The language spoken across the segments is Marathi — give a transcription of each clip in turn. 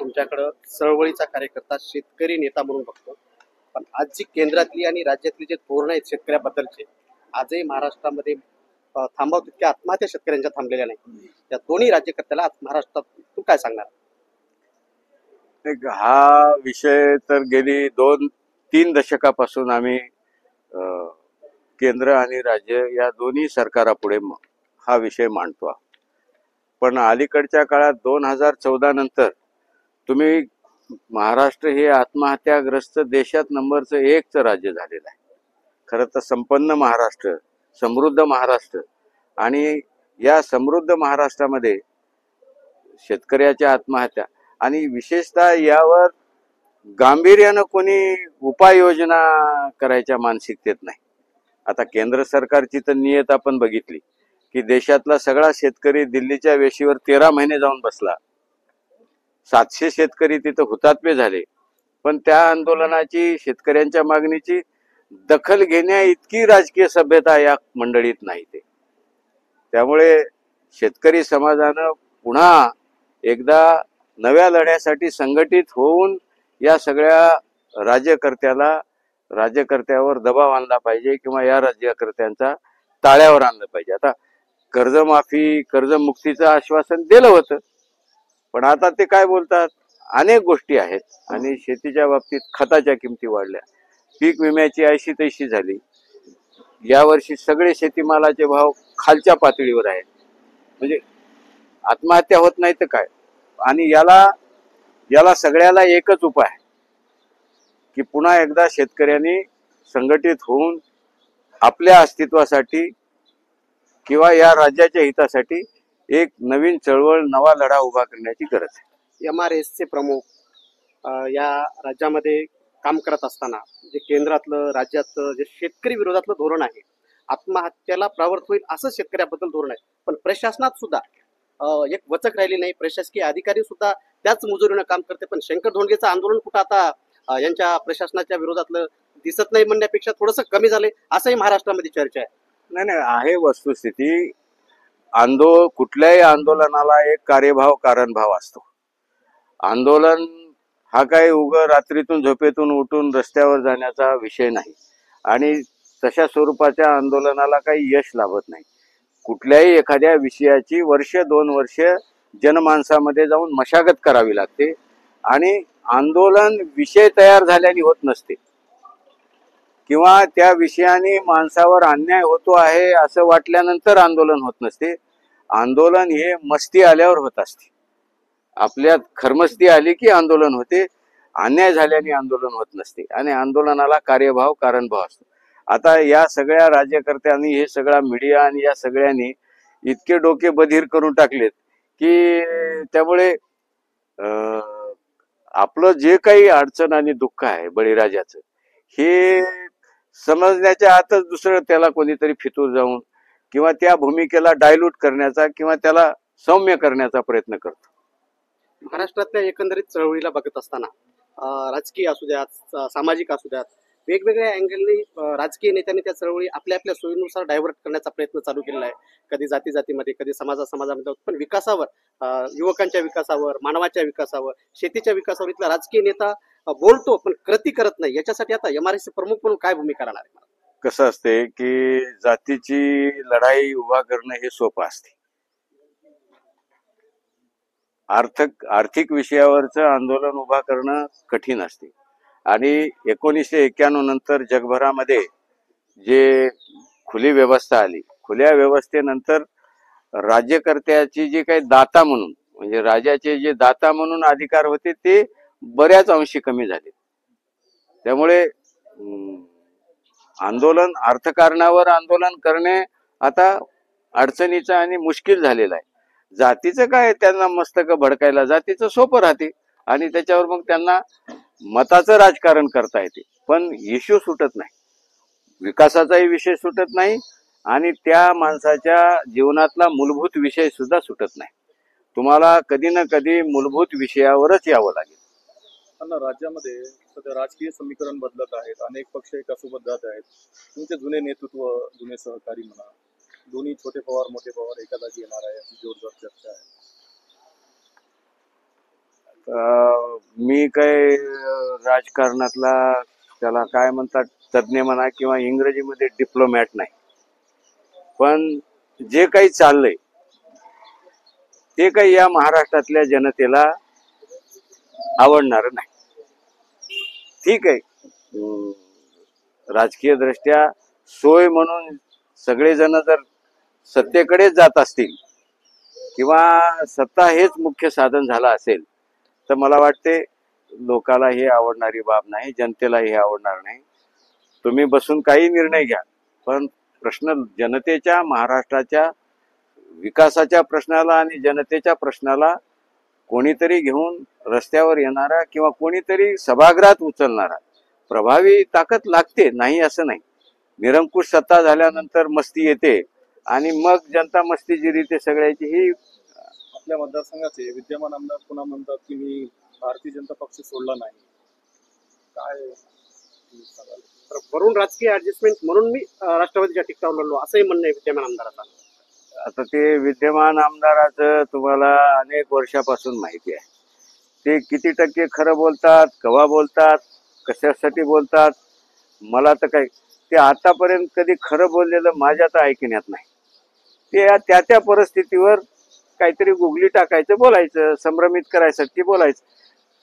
तुमच्याकडं चळवळीचा कार्यकर्ता शेतकरी नेता म्हणून बघतो, पण आज जी केंद्रातली आणि राज्यातली जे धोरण आहेत शेतकऱ्याबद्दलचे, आजही महाराष्ट्रामध्ये थांबव तितक्या आत्महत्या शेतकऱ्यांच्या थांबलेल्या नाही. त्या दोन्ही राज्यकर्त्याला आज महाराष्ट्रात तू काय सांगणार? हा विषय तर गेली 2-3 दशकापासून आम्ही केंद्र आणि राज्य या दोन्ही सरकारापुढे हा विषय मांडतो. पण अलीकडच्या काळात 2014 नंतर तुम्ही महाराष्ट्र हे आत्महत्याग्रस्त देशात नंबरचं 1 राज्य झालेलं आहे. खरं तर संपन्न महाराष्ट्र, समृद्ध महाराष्ट्र, आणि या समृद्ध महाराष्ट्रामध्ये शेतकऱ्याच्या आत्महत्या आणि विशेषतः यावर गांभीर्यानं कोणी उपाययोजना करायच्या मानसिकतेत नाही. आता केंद्र सरकारची तर नियत आपण बघितली की देशातला सगळा शेतकरी दिल्लीच्या वेशीवर 13 महिने जाऊन बसला. 700 शेतकरी तिथं हुतात्मे झाले, पण त्या आंदोलनाची, शेतकऱ्यांच्या मागणीची दखल घेण्या इतकी राजकीय सभ्यता या मंडळीत नाही. त्यामुळे शेतकरी समाजानं पुन्हा एकदा नव्या लढ्यासाठी संघटित होऊन या सगळ्या राज्यकर्त्यावर दबाव आणला पाहिजे किंवा या राज्यकर्त्यांचा ताळ्यावर आणलं पाहिजे. आता कर्जमाफी, कर्जमुक्तीचं आश्वासन दिलं होतं, पण आता ते काय बोलतात, अनेक गोष्टी आहेत. आणि शेतीच्या बाबतीत खताच्या किमती वाढल्या, पीक विम्याची ऐशी तैशी झाली, यावर्षी सगळे शेतीमालाचे भाव खालच्या पातळीवर आहेत. म्हणजे आत्महत्या होत नाही तर काय. आणि याला सगळ्याला एकच उपाय की पुन्हा एकदा शेतकऱ्यांनी संघटित होऊन आपल्या अस्तित्वासाठी किंवा या राज्याच्या हितासाठी एक नवीन चळवळ, नवा लढा उभा करण्याची गरज आहे. MRSचे प्रमुख या राज्यामध्ये काम करत असताना जे केंद्रातलं, राज्यातलं जे शेतकरी विरोधातलं धोरण आहे, आत्महत्याला प्रवृत्त होईल असं शेतकऱ्याबद्दल धोरण आहे, पण प्रशासनात सुद्धा एक वचक राहिली नाही. प्रशासकीय अधिकारी सुद्धा त्याच मुजोरीनं काम करते. पण शंकर धोंडगेचं आंदोलन कुठं आता यांच्या प्रशासनाच्या विरोधातलं दिसत नाही म्हणण्यापेक्षा थोडंसं कमी झालंय असंही महाराष्ट्रामध्ये चर्चा आहे. नाही, आहे वस्तुस्थिती. कुठल्याही आंदोलनाला एक कार्यभाव, कारणभाव असतो. आंदोलन हा काही रात्रीतून झोपेतून उठून रस्त्यावर जाण्याचा विषय नाही, आणि तशा स्वरूपाच्या आंदोलनाला काही यश लाभत नाही. कुठल्याही एखाद्या विषयाची 1-2 वर्ष जनमानसामध्ये जाऊन मशागत करावी लागते, आणि आंदोलन विषय तयार झाल्याने होत नसते किंवा त्या विषयाने माणसावर अन्याय होतो आहे असं वाटल्यानंतर आंदोलन होत नसते. आंदोलन हे मस्ती आल्यावर होत असते. आपल्यात खरमस्ती आली की आंदोलन होते, अन्याय झाल्याने आंदोलन होत नसते. आणि आंदोलनाला कार्यभाव, कारणभाव असतो. आता या सगळ्या राज्यकर्त्यांनी, हे सगळा मीडिया आणि या सगळ्यांनी इतके डोके बधीर करून टाकलेत की त्यामुळे आपलं जे काही अडचण आणि दुःख आहे बळीराजाचं, हे समजण्याच्या आतच दुसरं त्याला कोणीतरी फितूर जाऊन किंवा त्या भूमिकेला डायल्यूट करण्याचा किंवा त्याला सौम्य करण्याचा प्रयत्न करतो. महाराष्ट्रातल्या एकंदरीत चळवळीला बघत असताना राजकीय असू द्यात, सामाजिक असू द्यात, वेगवेगळ्या अँगलनी राजकीय नेत्यांनी त्या चळवळी आपल्या आपल्या सोयीनुसार डायव्हर्ट करण्याचा प्रयत्न चालू केलेला आहे. कधी जातीमध्ये, कधी समाजामध्ये, पण विकासावर, युवकांच्या विकासावर, मानवाच्या विकासावर, शेतीच्या विकासावर इथला राजकीय नेता बोलतो पण कृती करत नाही. याच्यासाठी आता MRSचे प्रमुख म्हणून काय भूमिका राहणार आहे? कसं असते की जातीची लढाई उभा करणं हे सोपं असते. आर्थिक विषयावरचं आंदोलन उभा करणं कठीण असते. आणि 1991 नंतर जगभरामध्ये जे खुली व्यवस्था आली, खुल्या व्यवस्थेनंतर राज्यकर्त्याची जी काही दाता म्हणून, म्हणजे राजाचे जे दाता म्हणून अधिकार होते ते बऱ्याच अंशी कमी झाले. त्यामुळे अर्थकारणावर आंदोलन करणे आता अडचणीचं आणि मुश्किल झालेलं आहे. जातीचं काय, त्यांना मस्तक भडकायला जातीचं सोपं राहते आणि त्याच्यावर मग त्यांना मताचं राजकारण करता येते, पण इश्यू सुटत नाही, विकासाचाही विषय सुटत नाही आणि त्या माणसाच्या जीवनातला मूलभूत विषय सुद्धा सुटत नाही. तुम्हाला कधी ना कधी मूलभूत विषयावरच यावं लागेल. राज्यामध्ये सध्या राजकीय समीकरण बदलत आहेत, अनेक पक्ष एकासोबत जात आहेत. तुमचे जुने नेतृत्व, जुने सहकारी म्हणा, दोन्ही छोटे पवार मोठे पवार एका जागी येणार आहे अशी जोरदार चर्चा आहे. मी काय राजकारणातला त्याला काय म्हणतात तज्ज्ञ म्हणा किंवा इंग्रजीमध्ये डिप्लोमॅट नाही, पण जे काही चाललंय ते काही या महाराष्ट्रातल्या जनतेला आवडणार नाही. ठीक आहे, राजकीय दृष्ट्या सोय म्हणून सगळेजण जर सत्तेकडेच जात असतील किंवा सत्ता हेच मुख्य साधन झालं असेल तर मला वाटते लोकाला हे आवडणारी बाब नाही, जनतेला हे आवडणार नाही. तुम्ही बसून काही निर्णय घ्या, पण प्रश्न जनतेच्या, महाराष्ट्राच्या विकासाच्या प्रश्नाला आणि जनतेच्या प्रश्नाला कोणीतरी घेऊन रस्त्यावर येणारा किंवा कोणीतरी सभागृहात उचलणारा प्रभावी ताकद लागते, नाही असं नाही. निरंकुश सत्ता झाल्यानंतर मस्ती येते आणि मग जनता मस्ती जिरीते सगळ्याची. ही आपल्या मतदारसंघाचे विद्यमान आमदार पुन्हा म्हणतात की मी भारतीय जनता पक्ष सोडला नाही. काय तुम्ही सांगाल? तर वरून राजकीय ऍडजस्टमेंट म्हणून मी राष्ट्रवादीच्या तिकिटावर लढलो असंही म्हणणं आहे विद्यमान आमदाराचा. आता ते विद्यमान आमदाराचं तुम्हाला अनेक वर्षापासून माहिती आहे. ते किती टक्के खरं बोलतात, केव्हा बोलतात, कशासाठी बोलतात, मला तर काही ते आतापर्यंत कधी खरं बोललेलं माझ्या तर ऐकण्यात नाही. ते त्या त्या परिस्थितीवर काहीतरी गुगली टाकायचं, बोलायचं, संभ्रमित करायसाठी बोलायचं.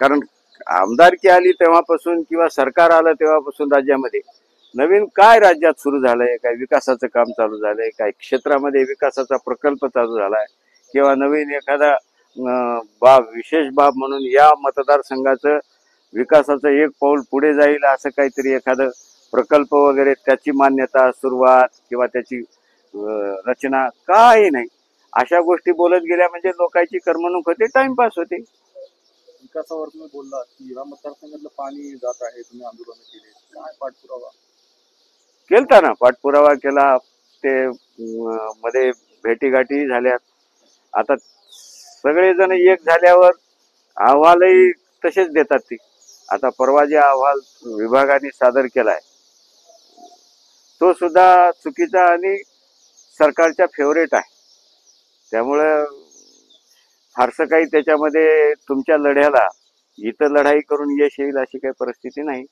कारण आमदारकी आली तेव्हापासून किंवा सरकार आलं तेव्हापासून राज्यामध्ये नवीन काय राज्यात सुरू झालंय, काय विकासाचं काम चालू झालंय, काय क्षेत्रामध्ये विकासाचा प्रकल्प चालू झालाय किंवा नवीन एखादा बाब, विशेष बाब म्हणून या मतदारसंघाचं विकासाचं एक पाऊल पुढे जाईल असं काहीतरी एखादं प्रकल्प वगैरे, त्याची मान्यता, सुरुवात किंवा त्याची रचना काही नाही. अशा गोष्टी बोलत गेल्या म्हणजे लोकांची करमणूक होते, टाइमपास होते. विकासावर तुम्ही बोललात की या मतदारसंघातलं पाणी जात आहे, तुम्ही आंदोलन केले, काय पाठपुरावा? केलता ना, पाठपुरावा केला. ते मध्ये भेटीगाठी झाल्या. आता सगळेजण एक झाल्यावर अहवालही तसेच देतात. ती आता परवा जे अहवाल विभागाने सादर केलाय तो सुद्धा चुकीचा आणि सरकारच्या फेवरेट आहे. त्यामुळं फारसं काही त्याच्यामध्ये तुमच्या लढ्याला इथं लढाई करून यश येईल अशी काही परिस्थिती नाही.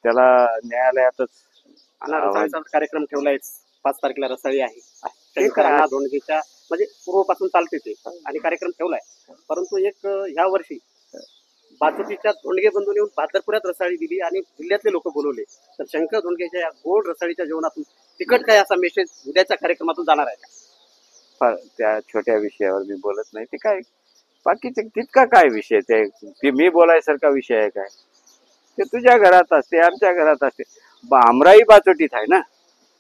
त्याला न्यायालयातच रसाळीचा कार्यक्रम ठेवलाय 5 तारखेला. रसाळी आहे ते काय? अण्णा धोंडगेच्या म्हणजे पूर्वपासून चालते ते आणि कार्यक्रम ठेवलाय. परंतु एक ह्या वर्षी बाचुकीच्या धोंडगे बंधून येऊन बादरपुरात रसाळी दिली आणि जिल्ह्यातले लोक बोलवले. तर शंकर धोंडगेच्या या गोड रसाळीच्या जेवणातून तिकट काय असा मेसेज उद्याच्या कार्यक्रमातून जाणार आहे का? त्या छोट्या विषयावर मी बोलत नाही. ते काय बाकीचे तितका काय विषय, ते मी बोलायसारखा विषय आहे काय? ते तुझ्या घरात असते, आमच्या घरात असते. आमराई बाचोटीत आहे ना,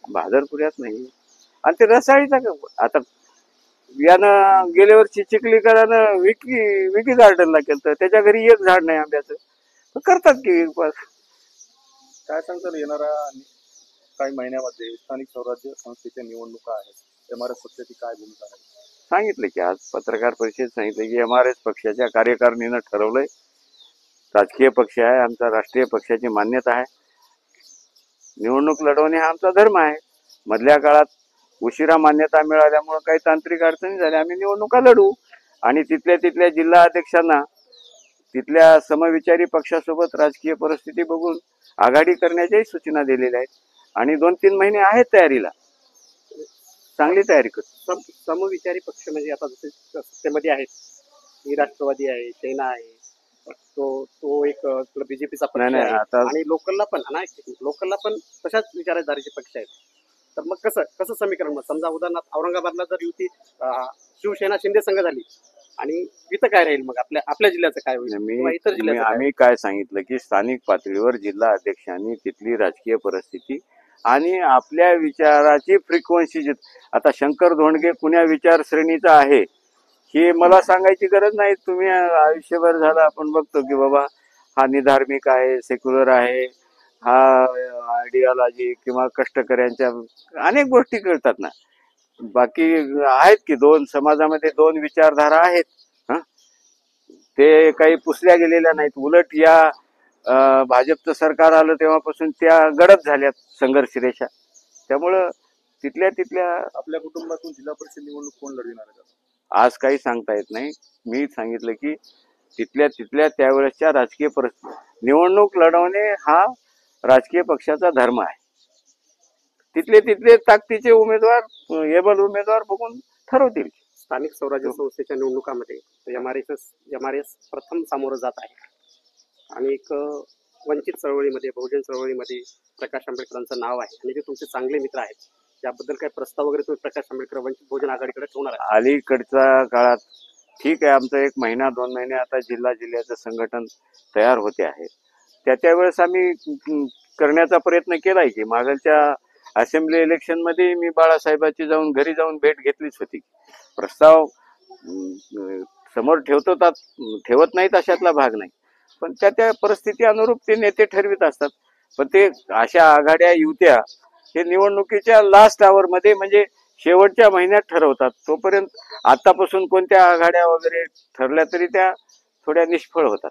बादरपुऱ्यात नाही. आणि ते रसाळीचा आता यानं गेल्या वर्षी चिखलीकरानं विकी गार्डनला केलं, त्याच्या घरी एक झाड नाही आंब्याचं. करतात की काय सांगताल येणाऱ्या काही महिन्यामध्ये स्थानिक स्वराज्य संस्थेच्या निवडणुका आहेत, एमआरएस पक्षाची काय भूमिका आहे? सांगितलं की आज पत्रकार परिषदेत सांगितलं की एमआरएस पक्षाच्या कार्यकारिणीनं ठरवलंय. राजकीय पक्ष आहे आमचा, राष्ट्रीय पक्षाची मान्यता आहे. निवडणूक लढवणे हा आमचा धर्म आहे. मधल्या काळात उशिरा मान्यता मिळाल्यामुळे काही तांत्रिक अडचणी झाल्या, आम्ही निवडणुका लढू आणि तिथल्या जिल्हा अध्यक्षांना तिथल्या समविचारी पक्षासोबत राजकीय परिस्थिती बघून आघाडी करण्याच्याही सूचना दिलेल्या आहेत. आणि 2-3 महिने आहेत तयारीला, चांगली तयारी करतो. समविचारी पक्ष म्हणजे आता जसे सत्तेमध्ये आहेत, ही राष्ट्रवादी आहे, सेना आहे, तो एक बीजेपीचा पक्ष नाही, आहे आता आणि लोकलला पण तशाच विचारधारेचे पक्ष आहेत. तर मग कसं समीकरण? मग समजा उदाहरणार्थ औरंगाबादला जर युती शिवसेना शिंदे संघ झाली आणि इथं काय राहील? मग आपल्या जिल्ह्याचं काय होईल किंवा इतर जिल्ह्याचं काय? आम्ही काय सांगितलं की स्थानिक पातळीवर जिल्हा अध्यक्षांनी तिथली राजकीय परिस्थिती आणि आपल्या विचाराची फ्रिक्वेन्सी, आता शंकर धोंडगे कुण्या विचारश्रेणीचा आहे हे मला सांगायची गरज नाही. तुम्ही आयुष्यभर झालं आपण बघतो की बाबा हा निधार्मिक आहे, सेक्युलर आहे, हा आयडिओलॉजी किंवा कष्टकऱ्यांच्या अनेक गोष्टी कळतात ना. बाकी आहेत की समाजामध्ये 2 विचारधारा आहेत. ते काही पुसल्या गेलेल्या नाहीत. उलट या भाजपचं सरकार आलं तेव्हापासून त्या गडद झाल्यात संघर्ष रेषा. त्यामुळं तिथल्या आपल्या कुटुंबातून जिल्हा परिषद निवडणूक कोण लढविणार आहे? आज काही सांगता येत नाही. मी सांगितलं की तिथल्या त्यावेळेसच्या राजकीय परिस्थिती निवडणूक लढवणे हा राजकीय पक्षाचा धर्म आहे. तिथले ताकदीचे उमेदवार एबल उमेदवार बघून ठरवतील. स्थानिक स्वराज्य संस्थेच्या निवडणुकामध्ये एमआरएस प्रथम सामोरं जात आहे आणि एक वंचित चळवळीमध्ये बहुजन चळवळीमध्ये प्रकाश आंबेडकरांचं नाव आहे आणि जे तुमचे चांगले मित्र आहेत त्याबद्दल काही प्रस्ताव वगैरे तुम्ही प्रकाश आंबेडकर वंचित बहुजन आघाडीकडे ठेवणार आहे? अलीकडच्या काळात ठीक आहे, आमचं 1 महिना 2 महिने आता जिल्ह्याचं संघटन तयार होते आहे. त्यावेळेस आम्ही करण्याचा प्रयत्न केलाय की मागच्या असेंब्ली इलेक्शन मध्ये मी बाळासाहेबांची घरी जाऊन भेट घेतलीच होती. प्रस्ताव समोर ठेवत नाहीत अशातला भाग नाही, पण त्या परिस्थिती अनुरूप ते नेते ठरवित असतात. पण ते अशा आघाड्या युत्या हे निवडणुकीच्या लास्ट आवर मध्ये म्हणजे शेवटच्या महिन्यात ठरवतात. तोपर्यंत आतापासून कोणत्या आघाड्या वगैरे ठरल्या तरी त्या थोड्या निष्फळ होतात.